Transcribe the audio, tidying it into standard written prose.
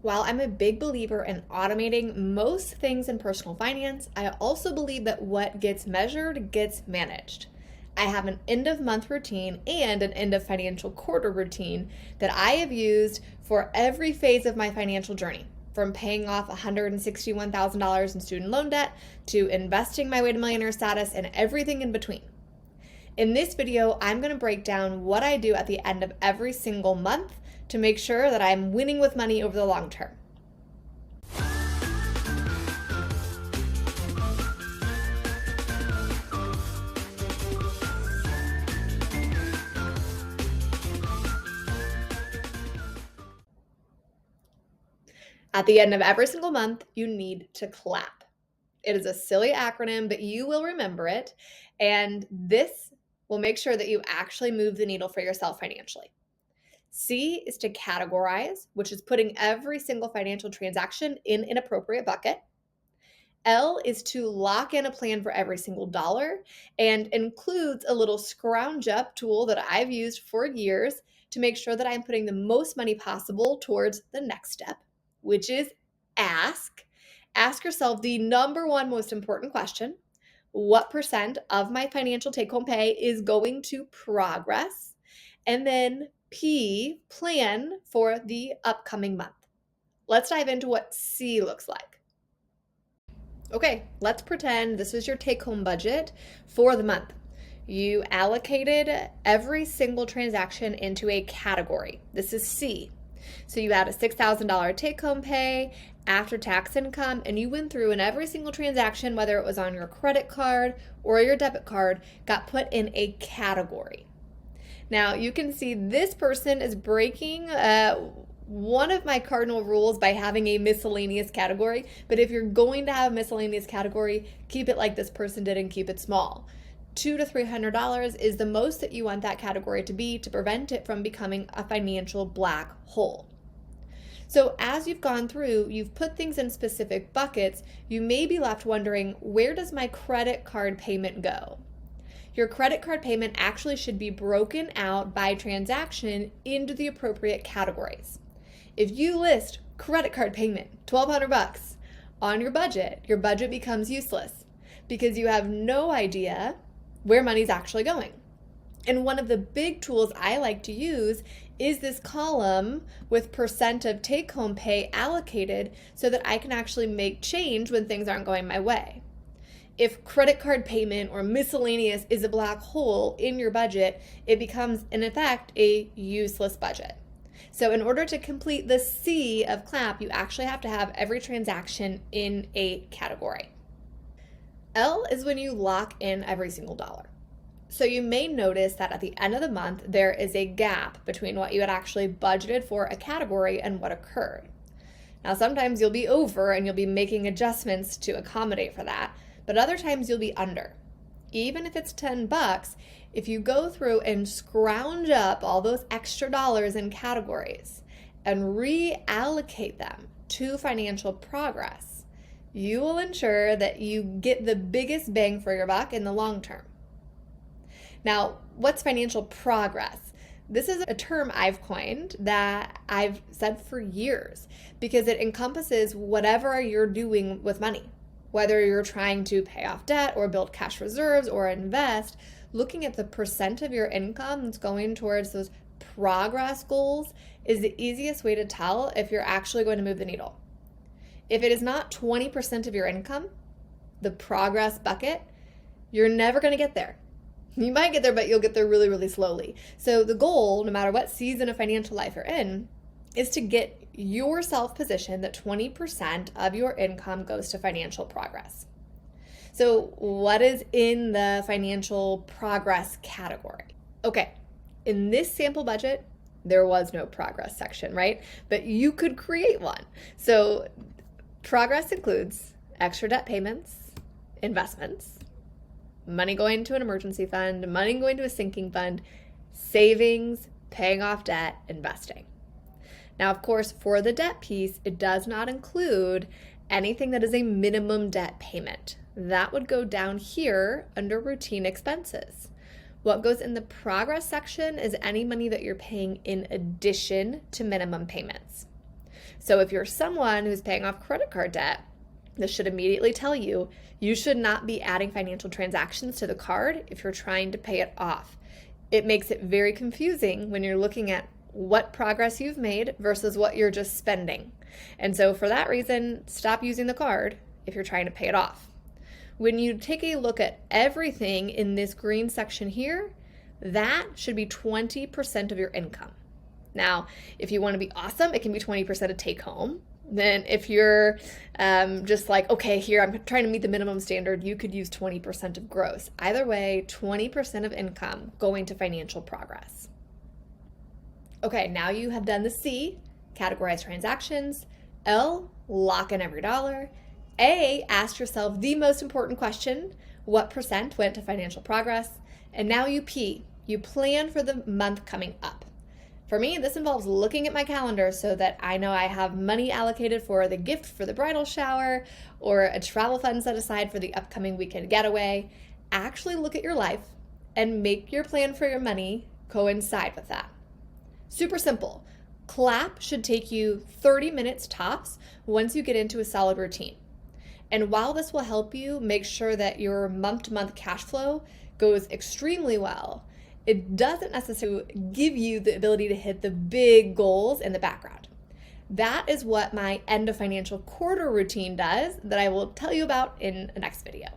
While I'm a big believer in automating most things in personal finance, I also believe that what gets measured gets managed. I have an end of month routine and an end of financial quarter routine that I have used for every phase of my financial journey, from paying off $161,000 in student loan debt to investing my way to millionaire status and everything in between. In this video, I'm going to break down what I do at the end of every single month to make sure that I'm winning with money over the long term. At the end of every single month, you need to clap. It is a silly acronym, but you will remember it, and this will make sure that you actually move the needle for yourself financially. C is to categorize, which is putting every single financial transaction in an appropriate bucket. L is to lock in a plan for every single dollar and includes a little scrounge up tool that I've used for years to make sure that I'm putting the most money possible towards the next step, which is ask. Ask yourself the number one most important question: what percent of my financial take-home pay is going to progress? And then P, plan for the upcoming month. Let's dive into what C looks like. Okay, let's pretend this is your take-home budget for the month. You allocated every single transaction into a category. This is C. So you had a $6,000 take-home pay, after-tax income, and you went through and every single transaction, whether it was on your credit card or your debit card, got put in a category. Now, you can see this person is breaking one of my cardinal rules by having a miscellaneous category, but if you're going to have a miscellaneous category, keep it like this person did and keep it small. $200 to $300 is the most that you want that category to be to prevent it from becoming a financial black hole. So as you've gone through, you've put things in specific buckets, you may be left wondering, where does my credit card payment go? Your credit card payment actually should be broken out by transaction into the appropriate categories. If you list credit card payment, $1,200 on your budget becomes useless because you have no idea where money's actually going. And one of the big tools I like to use is this column with percent of take-home pay allocated so that I can actually make change when things aren't going my way. If credit card payment or miscellaneous is a black hole in your budget, it becomes, in effect, a useless budget. So in order to complete the C of CLAP, you actually have to have every transaction in a category. L is when you lock in every single dollar. So you may notice that at the end of the month, there is a gap between what you had actually budgeted for a category and what occurred. Now, sometimes you'll be over and you'll be making adjustments to accommodate for that, but other times you'll be under. Even if it's $10, if you go through and scrounge up all those extra dollars in categories and reallocate them to financial progress, you will ensure that you get the biggest bang for your buck in the long term. Now, what's financial progress? This is a term I've coined that I've said for years because it encompasses whatever you're doing with money. Whether you're trying to pay off debt or build cash reserves or invest, looking at the percent of your income that's going towards those progress goals is the easiest way to tell if you're actually going to move the needle. If it is not 20% of your income, the progress bucket, you're never going to get there. You might get there, but you'll get there really, really slowly. So the goal, no matter what season of financial life you're in, is to get yourself positioned that 20% of your income goes to financial progress. So what is in the financial progress category? Okay, in this sample budget, there was no progress section, right? But you could create one. So progress includes extra debt payments, investments, money going to an emergency fund, money going to a sinking fund, savings, paying off debt, investing. Now, of course, for the debt piece, it does not include anything that is a minimum debt payment. That would go down here under routine expenses. What goes in the progress section is any money that you're paying in addition to minimum payments. So if you're someone who's paying off credit card debt, this should immediately tell you you should not be adding financial transactions to the card if you're trying to pay it off. It makes it very confusing when you're looking at what progress you've made versus what you're just spending. And so for that reason, stop using the card if you're trying to pay it off. When you take a look at everything in this green section here, that should be 20% of your income. Now, if you want to be awesome, it can be 20% of take home. Then if you're just like, okay, here, I'm trying to meet the minimum standard, you could use 20% of gross. Either way, 20% of income going to financial progress. Okay, now you have done the C, categorize transactions. L, lock in every dollar. A, ask yourself the most important question, what percent went to financial progress? And now you P, you plan for the month coming up. For me, this involves looking at my calendar so that I know I have money allocated for the gift for the bridal shower or a travel fund set aside for the upcoming weekend getaway. Actually look at your life and make your plan for your money coincide with that. Super simple. CLAP should take you 30 minutes tops once you get into a solid routine. And while this will help you make sure that your month-to-month cash flow goes extremely well, it doesn't necessarily give you the ability to hit the big goals in the background. That is what my end of financial quarter routine does that I will tell you about in the next video.